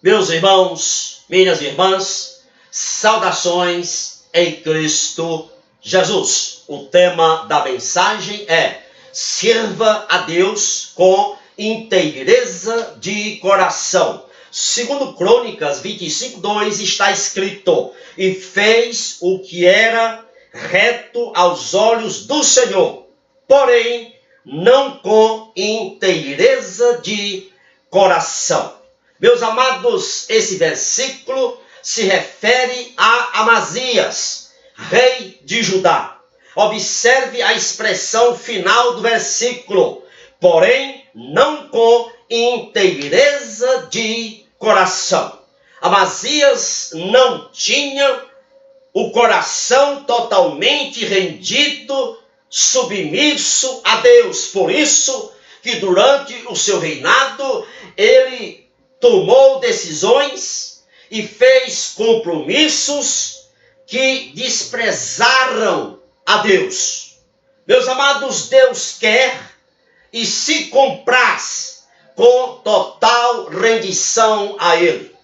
Meus irmãos, minhas irmãs, saudações em Cristo Jesus. O tema da mensagem é: sirva a Deus com inteireza de coração. Segundo Crônicas 25:2 está escrito: e fez o que era reto aos olhos do Senhor, porém não com inteireza de coração. Meus amados, esse versículo se refere a Amazias, rei de Judá. Observe a expressão final do versículo: porém não com inteireza de coração. Amazias não tinha o coração totalmente rendido, submisso a Deus. Por isso que durante o seu reinado ele tomou decisões e fez compromissos que desprezaram a Deus. Meus amados, Deus quer e se compraz com total rendição a Ele.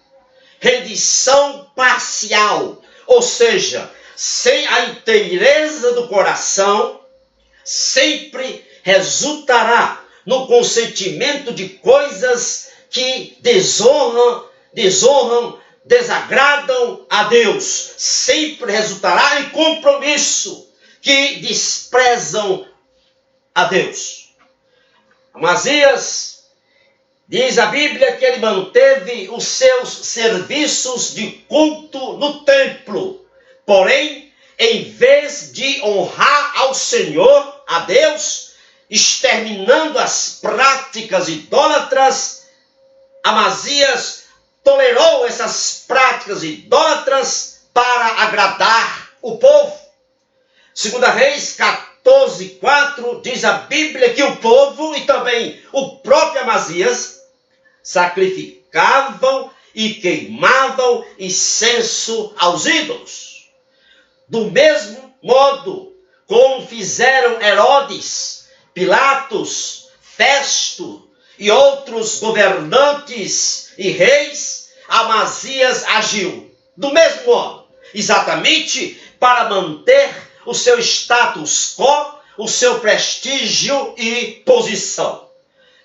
Rendição parcial, ou seja, sem a inteireza do coração, sempre resultará no consentimento de coisas que desagradam a Deus. Sempre resultará em compromisso que desprezam a Deus. Amazias, diz a Bíblia que ele manteve os seus serviços de culto no templo. Porém, em vez de honrar ao Senhor, a Deus, exterminando as práticas idólatras, Amazias tolerou essas práticas idólatras para agradar o povo. 2 Reis 14:4 diz a Bíblia que o povo e também o próprio Amazias sacrificavam e queimavam incenso aos ídolos. Do mesmo modo como fizeram Herodes, Pilatos, Festo e outros governantes e reis, Amazias agiu do mesmo modo, exatamente para manter o seu status quo, o seu prestígio e posição.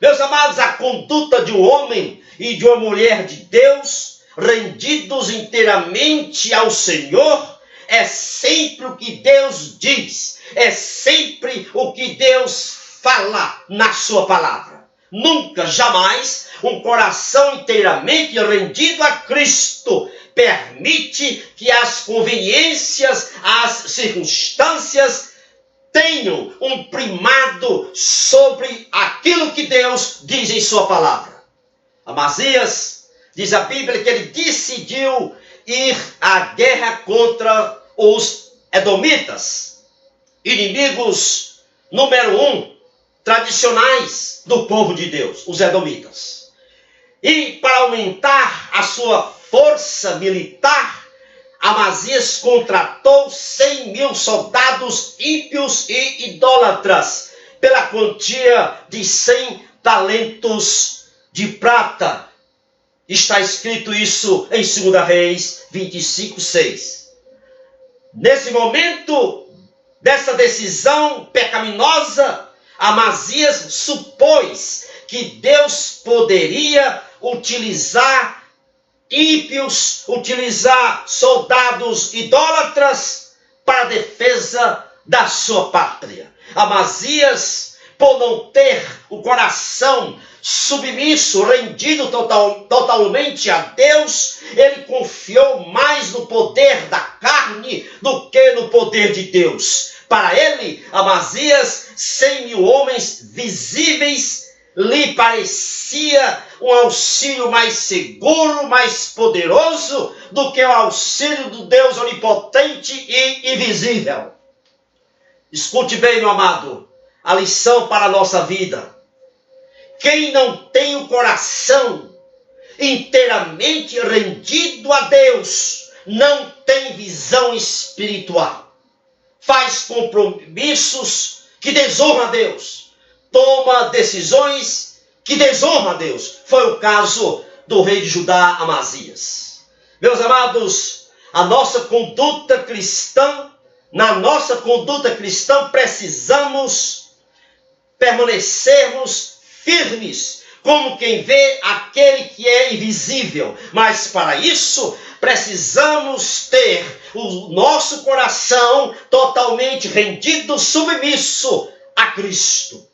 Meus amados, a conduta de um homem e de uma mulher de Deus, rendidos inteiramente ao Senhor, é sempre o que Deus diz, é sempre o que Deus fala na sua palavra. Nunca, jamais, um coração inteiramente rendido a Cristo permite que as conveniências, as circunstâncias tenham um primado sobre aquilo que Deus diz em sua palavra. Amazias, diz a Bíblia que ele decidiu ir à guerra contra os edomitas, inimigos número 1, tradicionais do povo de Deus, os edomitas. E para aumentar a sua força militar, Amazias contratou 100.000 soldados ímpios e idólatras pela quantia de 100 talentos de prata. Está escrito isso em 2 Reis 25:6. Nesse momento dessa decisão pecaminosa, Amazias supôs que Deus poderia utilizar ímpios, utilizar soldados idólatras para a defesa da sua pátria. Amazias, por não ter o coração submisso, rendido totalmente a Deus, ele confiou mais no poder da carne do que no poder de Deus. Para ele, Amazias, 100.000 homens visíveis lhe parecia um auxílio mais seguro, mais poderoso do que o auxílio do Deus onipotente e invisível. Escute bem, meu amado, a lição para a nossa vida. Quem não tem o coração inteiramente rendido a Deus, não tem visão espiritual. Faz compromissos que desonram a Deus, toma decisões que desonram a Deus. Foi o caso do rei de Judá, Amazias. Meus amados, a nossa conduta cristã, na nossa conduta cristã, precisamos permanecermos firmes, como quem vê aquele que é invisível. Mas para isso, precisamos ter o nosso coração totalmente rendido, submisso a Cristo.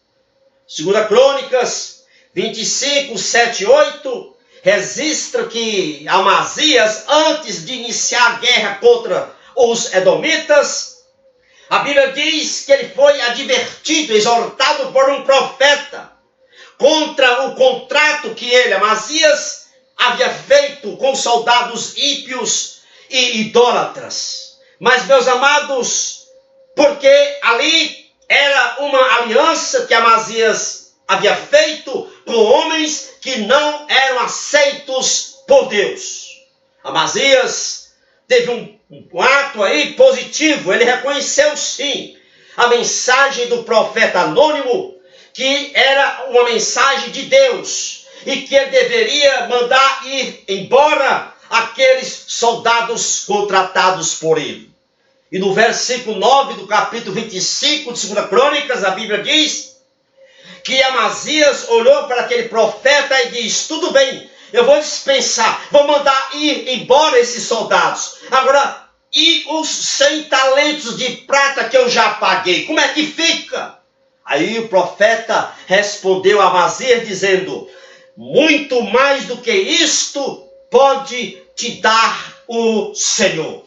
2 Crônicas 25, 7 e 8, registra que Amazias, antes de iniciar a guerra contra os edomitas, a Bíblia diz que ele foi advertido, exortado por um profeta, contra o contrato que ele, Amazias, havia feito com soldados ímpios e idólatras. Mas, meus amados, porque ali era uma aliança que Amazias havia feito com homens que não eram aceitos por Deus. Amazias teve um ato aí positivo, ele reconheceu sim a mensagem do profeta anônimo, que era uma mensagem de Deus, e que ele deveria mandar ir embora aqueles soldados contratados por ele. E no versículo 9 do capítulo 25 de 2 Crônicas, a Bíblia diz que Amazias olhou para aquele profeta e diz: tudo bem, eu vou dispensar, vou mandar ir embora esses soldados. Agora, e os 100 talentos de prata que eu já paguei, como é que fica? Aí o profeta respondeu a Amazias dizendo: muito mais do que isto pode te dar o Senhor.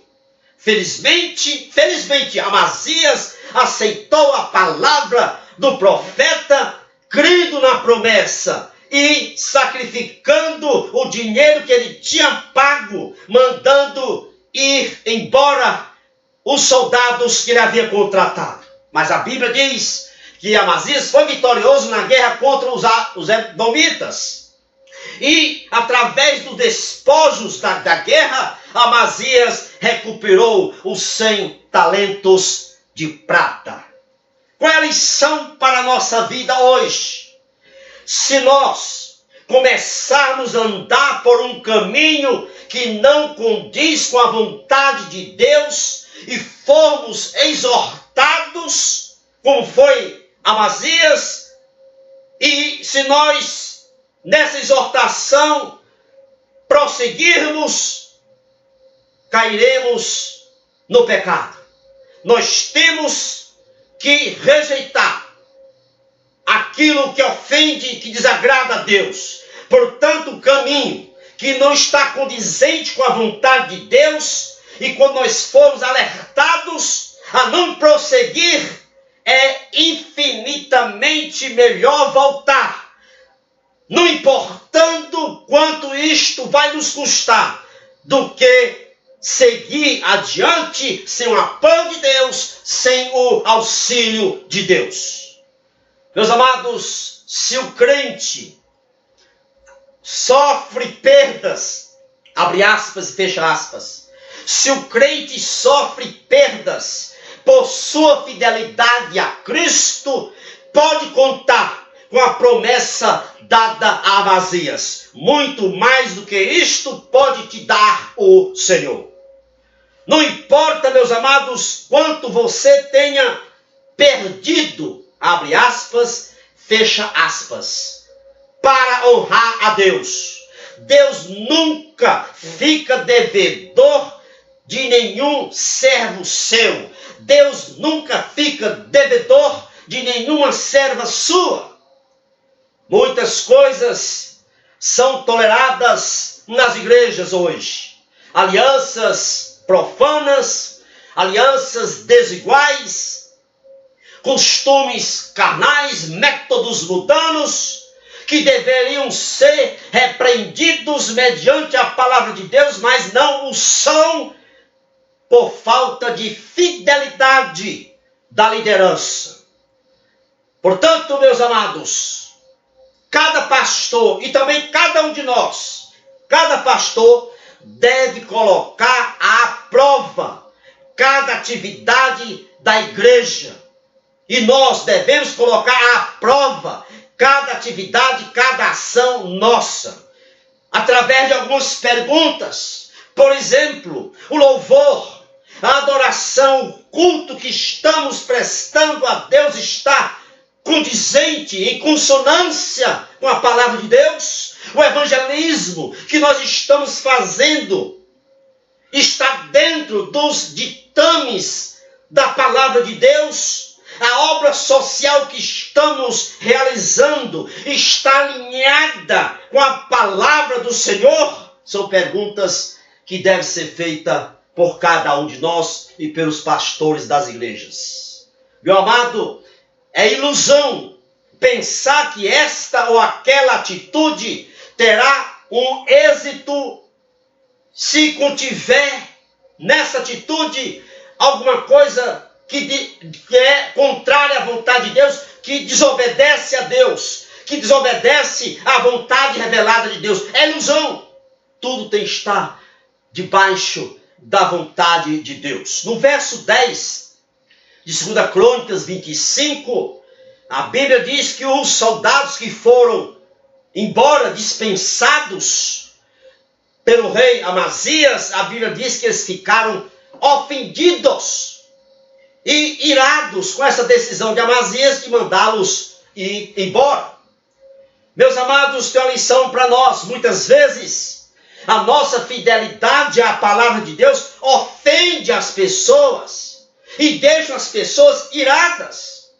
Felizmente, Amazias aceitou a palavra do profeta, crendo na promessa e sacrificando o dinheiro que ele tinha pago, mandando ir embora os soldados que ele havia contratado. Mas a Bíblia diz que Amazias foi vitorioso na guerra contra os edomitas. E através dos despojos da guerra, Amazias recuperou os 100 talentos de prata. Qual é a lição para a nossa vida hoje? Se nós começarmos a andar por um caminho que não condiz com a vontade de Deus e formos exortados, como foi Amazias, e se nós nessa exortação prosseguirmos, cairemos no pecado. Nós temos que rejeitar aquilo que ofende, que desagrada a Deus. Portanto, o caminho que não está condizente com a vontade de Deus, e quando nós formos alertados a não prosseguir, é infinitamente melhor voltar, não importando quanto isto vai nos custar, do que seguir adiante sem o apoio de Deus, sem o auxílio de Deus. Meus amados, se o crente sofre perdas, abre aspas e fecha aspas, se o crente sofre perdas por sua fidelidade a Cristo, pode contar com a promessa dada a Amazias: muito mais do que isto pode te dar o Senhor. Não importa, meus amados, quanto você tenha perdido, abre aspas, fecha aspas, para honrar a Deus. Deus nunca fica devedor de nenhum servo seu. Deus nunca fica devedor de nenhuma serva sua. Muitas coisas são toleradas nas igrejas hoje. Alianças profanas, alianças desiguais, costumes carnais, métodos mundanos, que deveriam ser repreendidos mediante a palavra de Deus, mas não o são por falta de fidelidade da liderança. Portanto, meus amados, cada pastor e também cada um de nós, cada pastor deve colocar à prova cada atividade da igreja. E nós devemos colocar à prova cada atividade, cada ação nossa. através de algumas perguntas. Por exemplo, o louvor, a adoração, o culto que estamos prestando a Deus está condizente, em consonância com a palavra de Deus? O evangelismo que nós estamos fazendo está dentro dos ditames da palavra de Deus? A obra social que estamos realizando está alinhada com a palavra do Senhor? São perguntas que devem ser feitas por cada um de nós e pelos pastores das igrejas. Meu amado, é ilusão pensar que esta ou aquela atitude terá um êxito se contiver nessa atitude alguma coisa que é contrária à vontade de Deus, que desobedece a Deus, que desobedece à vontade revelada de Deus. É ilusão. Tudo tem que estar debaixo da vontade de Deus. No verso 10 de 2 Crônicas 25, a Bíblia diz que os soldados que foram embora dispensados pelo rei Amazias, a Bíblia diz que eles ficaram ofendidos e irados com essa decisão de Amazias de mandá-los ir embora. Meus amados, tem uma lição para nós. Muitas vezes a nossa fidelidade à palavra de Deus ofende as pessoas e deixa as pessoas iradas.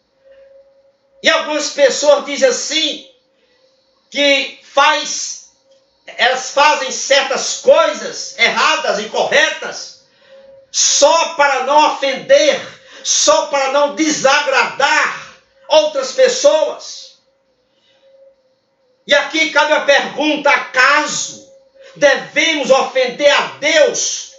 E algumas pessoas dizem assim, que elas fazem certas coisas erradas e corretas só para não ofender, só para não desagradar outras pessoas. E aqui cabe a pergunta: acaso devemos ofender a Deus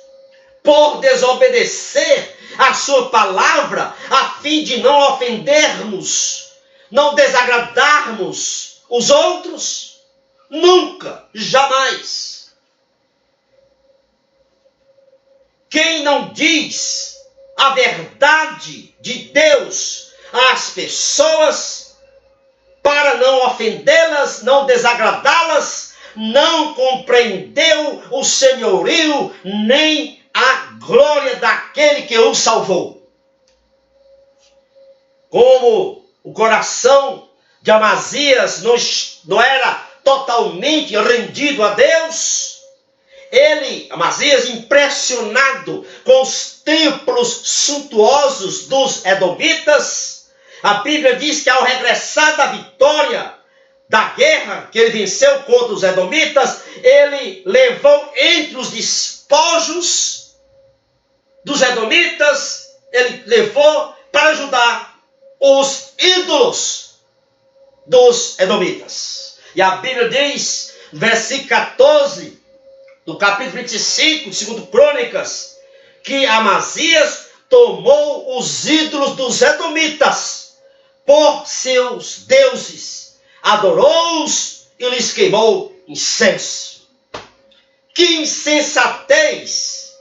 por desobedecer a sua palavra, a fim de não ofendermos, não desagradarmos os outros? Nunca, jamais. Quem não diz a verdade de Deus às pessoas para não ofendê-las, não desagradá-las, não compreendeu o senhorio nem a glória daquele que o salvou. Como o coração de Amazias não era totalmente rendido a Deus, Amazias, impressionado com os templos suntuosos dos edomitas, a Bíblia diz que ao regressar da vitória da guerra que ele venceu contra os edomitas, ele levou entre os despojos dos edomitas, ele levou para ajudar os ídolos dos edomitas. E a Bíblia diz, no versículo 14, do capítulo 25, de 2 Crônicas, que Amazias tomou os ídolos dos edomitas por seus deuses, adorou-os e lhes queimou incenso. Que insensatez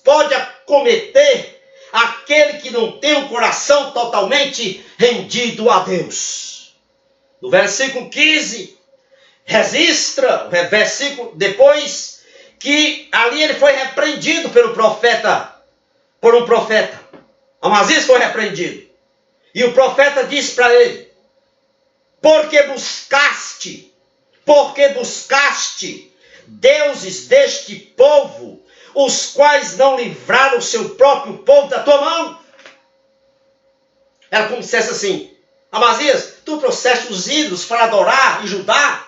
pode acometer aquele que não tem o coração totalmente rendido a Deus? No versículo 15, registra, versículo depois, que ali ele foi repreendido por um profeta. Amazias foi repreendido. E o profeta disse para ele: porque buscaste deuses deste povo, os quais não livraram o seu próprio povo da tua mão? Era como se dissesse assim: Amazias, tu trouxeste os ídolos para adorar em Judá.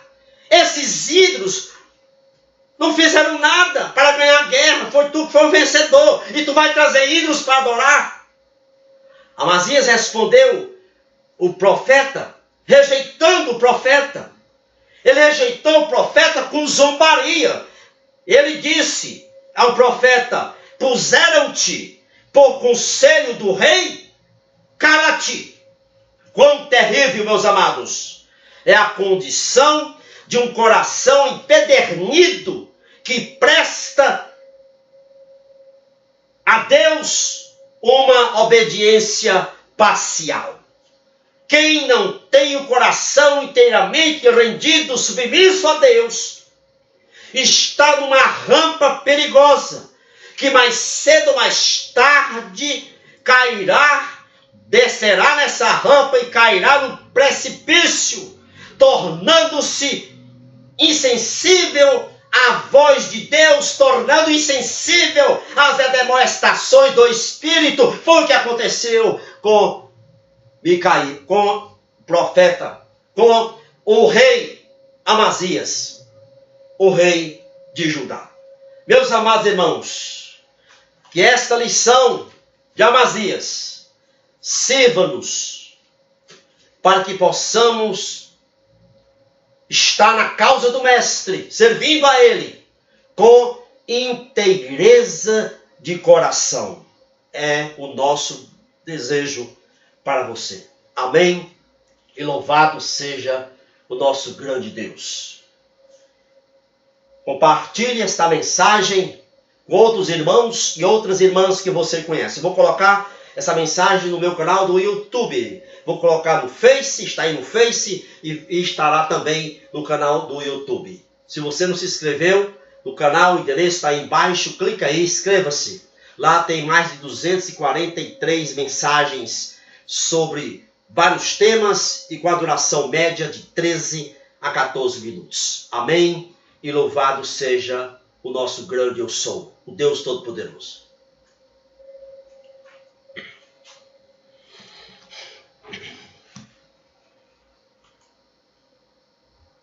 Esses ídolos não fizeram nada para ganhar a guerra. Foi tu que foi o vencedor. E tu vai trazer ídolos para adorar? Amazias respondeu o profeta, rejeitando o profeta. Ele rejeitou o profeta com zombaria. Ele disse ao profeta: puseram-te por conselho do rei? Cala-te. Quão terrível, meus amados, é a condição de um coração empedernido que presta a Deus uma obediência parcial, quem não tem o coração inteiramente rendido, submisso a Deus, está numa rampa perigosa, que mais cedo ou mais tarde cairá, descerá nessa rampa e cairá no precipício, tornando-se insensível à voz de Deus, tornando insensível às admoestações do Espírito. Foi o que aconteceu com Micaías, com o profeta, com o rei Amazias, o rei de Judá. Meus amados irmãos, que esta lição de Amazias sirva-nos para que possamos estar na causa do Mestre, servindo a Ele com inteireza de coração. É o nosso desejo para você. Amém? E louvado seja o nosso grande Deus. Compartilhe esta mensagem com outros irmãos e outras irmãs que você conhece. Vou colocar essa mensagem no meu canal do YouTube. Vou colocar no Face, está aí no Face e estará também no canal do YouTube. Se você não se inscreveu no canal, o endereço está aí embaixo, clica aí, inscreva-se. Lá tem mais de 243 mensagens sobre vários temas e com a duração média de 13 a 14 minutos. Amém? E louvado seja o nosso grande eu sou, o Deus Todo-Poderoso.